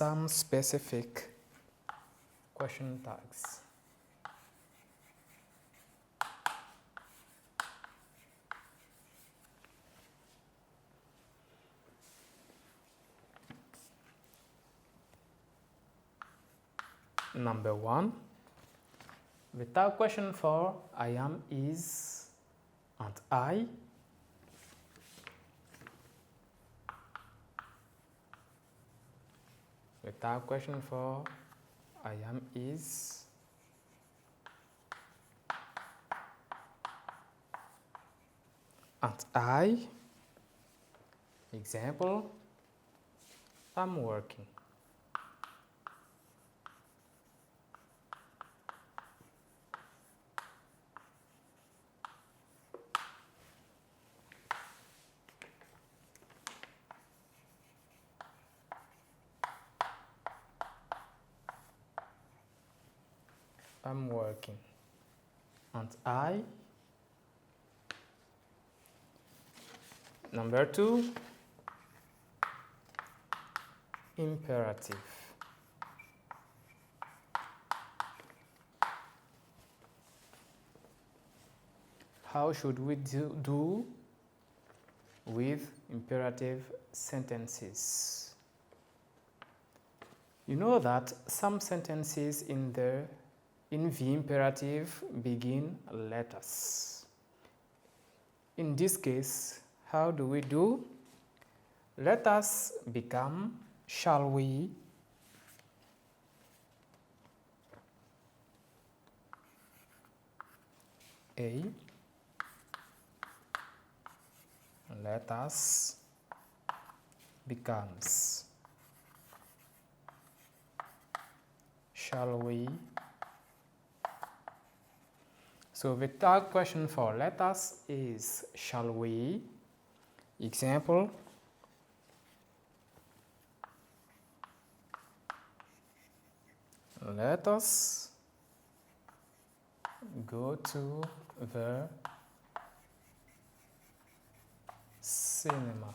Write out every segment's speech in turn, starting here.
some specific question tags. Number 1, the tag question for I am, is, and I. The tag question for I am, is, and I. Example, I'm working. I'm working. And I. Number 2, imperative. How should we do with imperative sentences? You know that some sentences in the imperative begin letters. In this case, how do we do? Let us become shall we, a, let us becomes shall we. So the tag question for let us is shall we. Example, let us go to the cinema.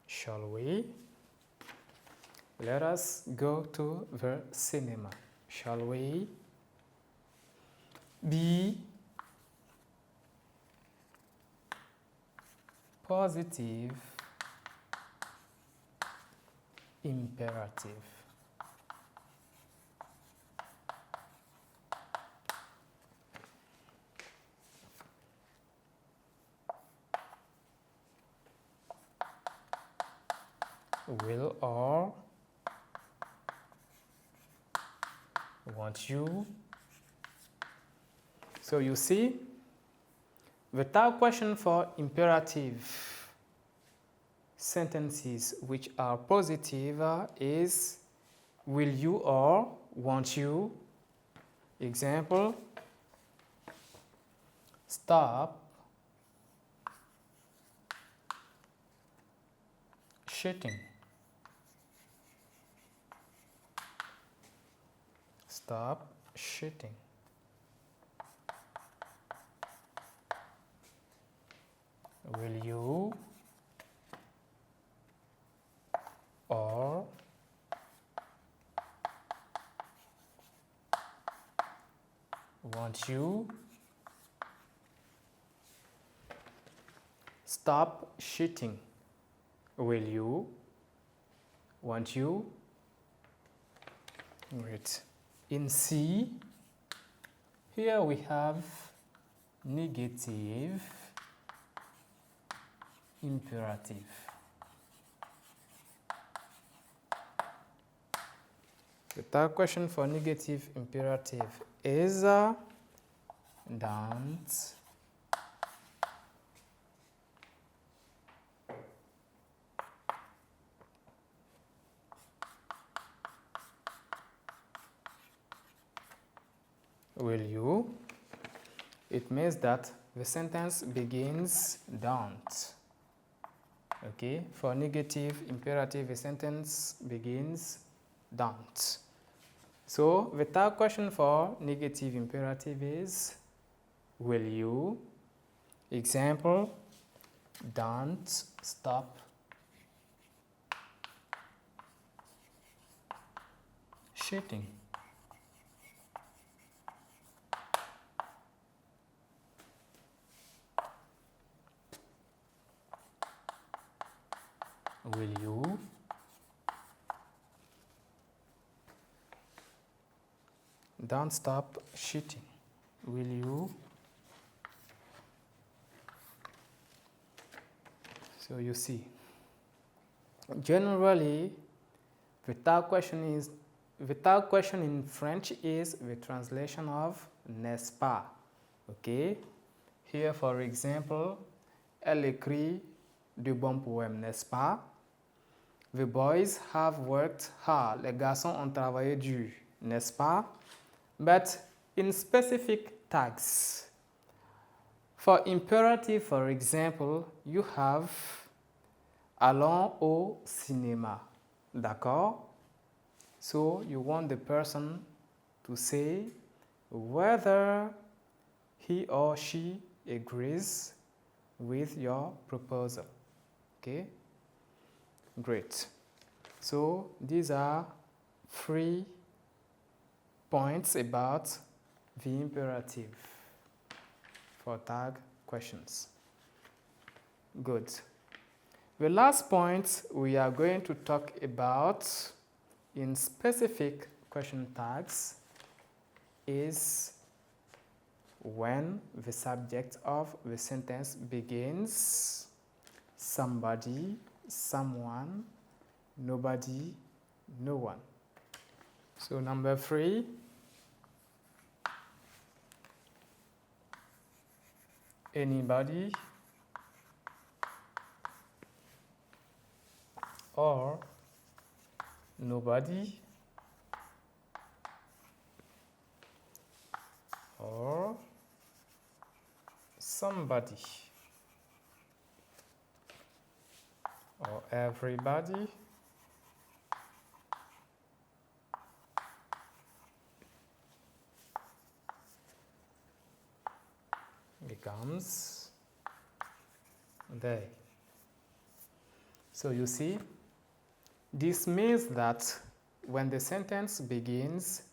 Shall we? Let us go to the cinema. Shall we? Be positive imperative. Will or want you. So you see, the tag question for imperative sentences which are positive is will you or want you. Example, stop shitting. Stop shitting. Will you or want you stop shitting? Will you? Want you? Great. In C, here we have negative imperative. The third question for negative imperative is don't will you. It means that the sentence begins don't. Okay, for negative imperative, the sentence begins don't. So the third question for negative imperative is will you. Example, don't stop shooting. Will you don't stop shooting? Will you? So you see, generally, without question in French is the translation of n'est-ce pas. Okay? Here, for example, elle écrit du bon poème, n'est-ce pas? The boys have worked hard. Les garçons ont travaillé dur, n'est-ce pas? But in specific tags, for imperative, for example, you have allons au cinéma. D'accord? So you want the person to say whether he or she agrees with your proposal. Okay? Great. So these are 3 points about the imperative for tag questions. Good. The last point we are going to talk about in specific question tags is when the subject of the sentence begins somebody, someone, nobody, no one. So number 3, anybody or nobody or somebody or everybody becomes they. So you see, this means that when the sentence begins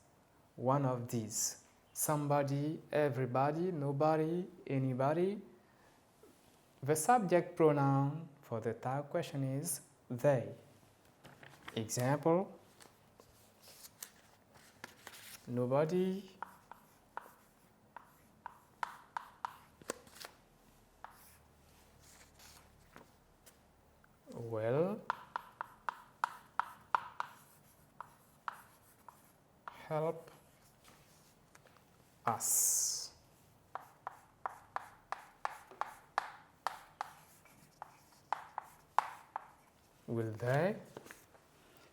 one of these, somebody, everybody, nobody, anybody, the subject pronoun for the tag question is they. Example, nobody will help us. Will they?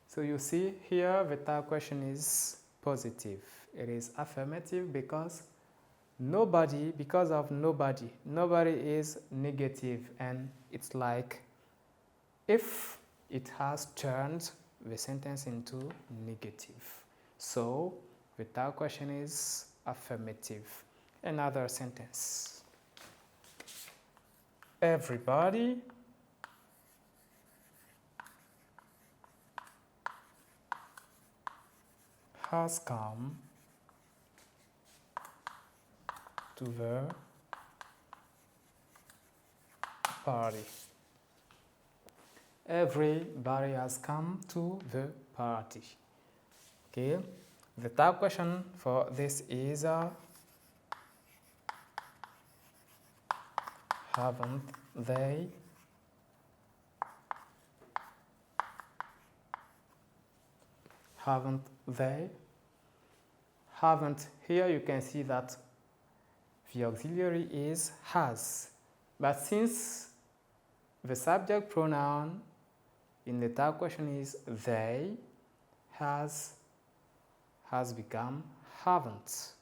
So you see here the tag question is positive. It is affirmative because nobody, because of nobody. Nobody is negative, and it's like if it has turned the sentence into negative. So the tag question is affirmative. Another sentence. Everybody has come to the party. Everybody has come to the party. Okay, the tag question for this is haven't they? Haven't they? Haven't, here you can see that the auxiliary is has. But since the subject pronoun in the tag question is they, has become haven't.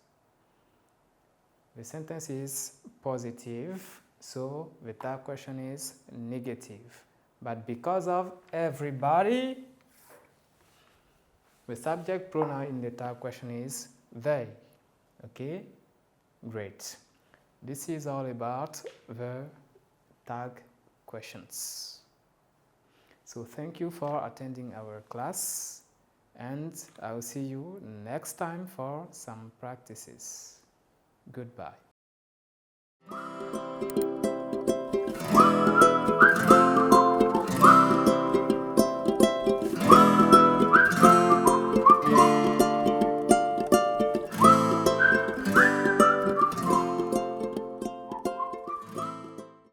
The sentence is positive, so the tag question is negative. But because of everybody, the subject pronoun in the tag question is they. Okay, great. This is all about the tag questions. So thank you for attending our class, and I will see you next time for some practices. Goodbye.